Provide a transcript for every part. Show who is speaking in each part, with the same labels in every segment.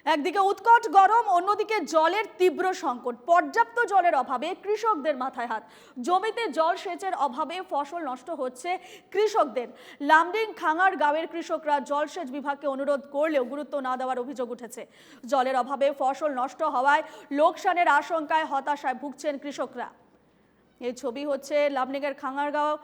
Speaker 1: একদিকে উৎকট গরম, অন্যদিকে জলের তীব্র সংকট। পর্যাপ্ত জলের অভাবে কৃষকদের মাথায় হাত। জমিতে জল সেচের অভাবে ফসল নষ্ট হচ্ছে কৃষকদের। লামডিং খাঙার গাঁওয়ের কৃষকরা জলসেচ বিভাগকে অনুরোধ করলেও গুরুত্ব না দেওয়ার অভিযোগ উঠেছে। জলের অভাবে ফসল নষ্ট হওয়ায় লোকসানের আশঙ্কায় হতাশায় ভুগছেন কৃষকরা। এই ছবি হচ্ছে লামডিংয়ের খাঙারগাঁও।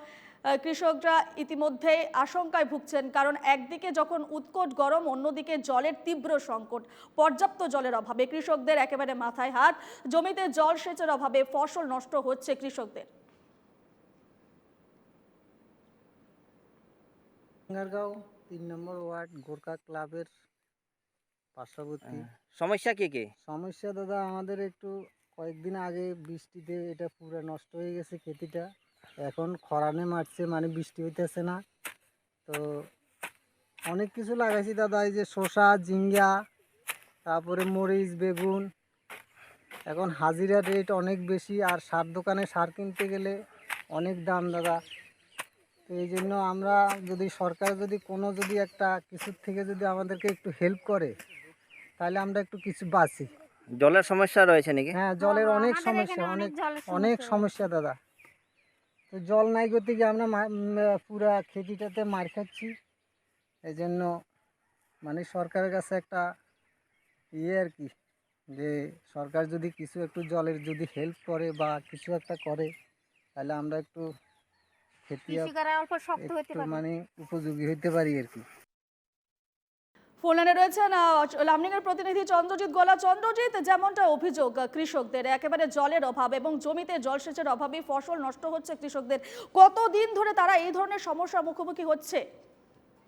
Speaker 1: কৃষকরা ইতিমধ্যেই আশঙ্কায় ভুগছেন, কারণ একদিকে যখন উৎকট গরম, অন্যদিকে জলের তীব্র সংকট। পর্যাপ্ত জলের অভাবে কৃষকদের একেবারে মাথায় হাত। জমিতে জল সেচের অভাবে ফসল নষ্ট হচ্ছে কৃষকদের।
Speaker 2: খাঙ্গারগাঁও ৩ নম্বর ওয়ার্ড গোর্খা ক্লাবের পার্শ্ববর্তী।
Speaker 3: সমস্যা কি?
Speaker 2: সমস্যা দাদা, আমাদের একটু কয়েকদিন আগে বৃষ্টিতে এটা পুরো নষ্ট হয়ে গেছে খেতিটা। এখন খরানে মারছে, মানে বৃষ্টি হইতেছে না। তো অনেক কিছু লাগাইছি দাদা, এই যে শসা, ঝিঙ্গা, তারপরে মরিচ, বেগুন। এখন হাজিরা রেট অনেক বেশি, আর সার দোকানে সার কিনতে গেলে অনেক দাম দাদা। তো এই জন্য আমরা যদি সরকার যদি কোনো যদি একটা কিছুর থেকে যদি আমাদেরকে একটু হেল্প করে, তাহলে আমরা একটু কিছু বাঁচি।
Speaker 3: জলের সমস্যা রয়েছে নাকি?
Speaker 2: হ্যাঁ, জলের অনেক সমস্যা, অনেক সমস্যা দাদা। তো জল নাই করতে গিয়ে আমরা পুরা খেতিটাতে মার খাচ্ছি। এই জন্য মানে সরকারের কাছে একটা আর কি, যে সরকার যদি কিছু একটু জলের যদি হেল্প করে বা কিছু একটা করে, তাহলে আমরা একটু খেতি একটু মানে উপযোগী হইতে পারি আর কি।
Speaker 1: ফোনলাইনে রয়েছেন লামডিংয়ের প্রতিনিধি চন্দ্রজিৎ গোলা। চন্দ্রজিৎ, যেমনটা অভিযোগ কৃষকদের, একেবারে জলের অভাব এবং জমিতে জলসেচের অভাবে ফসল নষ্ট হচ্ছে কৃষকদের। কতদিন ধরে তারা এই ধরনের সমস্যার মুখোমুখি হচ্ছে,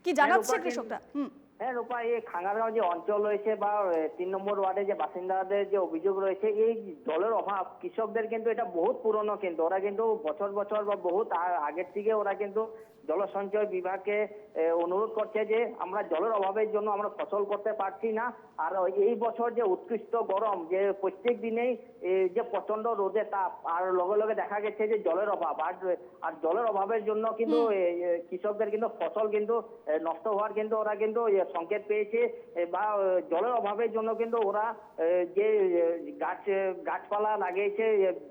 Speaker 1: কি জানাচ্ছে কৃষকরা?
Speaker 4: হ্যাঁ রূপা, এই খাঙ্গারগাঁও যে অঞ্চল রয়েছে বা ৩ নম্বর ওয়ার্ডে যে বাসিন্দাদের যে অভিযোগ রয়েছে, এই জলের অভাব কৃষকদের কিন্তু এটা বহুত পুরনো। কিন্তু ওরা কিন্তু বছর বছর বা বহুত আগের থেকে ওরা কিন্তু জল সঞ্চয় বিভাগকে অনুরোধ করছে যে আমরা জলের অভাবের জন্য আমরা ফসল করতে পারছি না। আর এই বছর যে উৎকৃষ্ট গরম, যে প্রত্যেক দিনেই যে প্রচন্ড রোদের তাপ, আর লগে লগে দেখা গেছে যে জলের অভাব, আর জলের অভাবের জন্য কিন্তু কৃষকদের কিন্তু ফসল কিন্তু নষ্ট হওয়ার কিন্তু ওরা কিন্তু সংকেত পেয়েছে। বা জলের অভাবের জন্য কিন্তু ওরা যে গাছপালা লাগিয়েছে,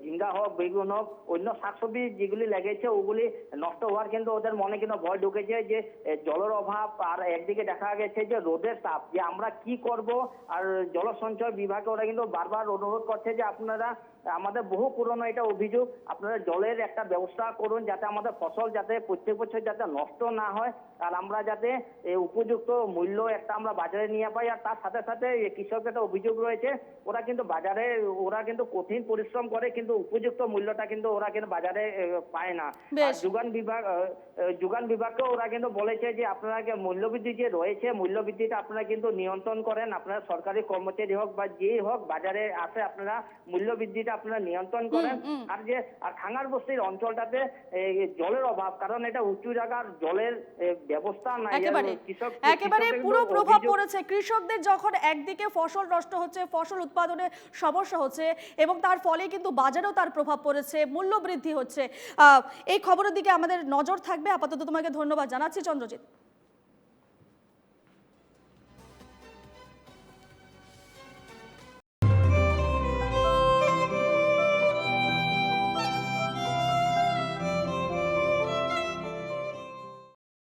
Speaker 4: ঝিঙ্গা হোক, বেগুন হোক, অন্য শাকসবজি যেগুলি লাগিয়েছে ওগুলি নষ্ট হওয়ার কিন্তু ওদের মনে কিন্তু ভয় ঢুকেছে যে জলের অভাব। আর একদিকে দেখা গেছে যে রোদের তাপ, যে আমরা কি করব। আর জল সঞ্চয় বিভাগে ওরা কিন্তু বারবার অনুরোধ করছে যে আপনারা, আমাদের বহু পুরনো এটা অভিযোগ, আপনারা জলের একটা ব্যবস্থা করুন, যাতে আমাদের ফসল যাতে প্রত্যেক বছর যাতে নষ্ট না হয়, আর আমরা যাতে উপযুক্ত মূল্য একটা আমরা বাজারে নিয়ে পাই। আর তার সাথে সাথে কৃষকের একটা অভিযোগ রয়েছে, ওরা কিন্তু বাজারে ওরা কিন্তু কঠিন পরিশ্রম করে, কিন্তু উপযুক্ত মূল্যটা কিন্তু ওরা কিন্তু বাজারে পায় না। আর যোগান বিভাগকে ওরা কিন্তু বলেছে যে আপনারা মূল্যবৃদ্ধি যে রয়েছে, মূল্যবৃদ্ধিটা আপনারা কিন্তু নিয়ন্ত্রণ করেন। আপনারা সরকারি কর্মচারী হোক বা যেই হোক, বাজারে আসে আপনারা মূল্যবৃদ্ধিটা আপনারা নিয়ন্ত্রণ করেন। আর খাঙ্গার বস্তির অঞ্চলটাতে জলের অভাব, কারণ এটা উঁচু জায়গার, জলের ব্যবস্থা নাই।
Speaker 1: একেবারে পুরো প্রভাব পড়েছে কৃষকদের। যখন একদিকে ফসল নষ্ট হচ্ছে, ফসল উৎপাদনে সমস্যা হচ্ছে, এবং তার ফলে কিন্তু বাজারেও তার প্রভাব পড়েছে, মূল্য বৃদ্ধি হচ্ছে। এই খবরের দিকে আমাদের নজর থাকবে। আপাতত তোমাকে ধন্যবাদ জানাচ্ছি চন্দ্রজিৎ।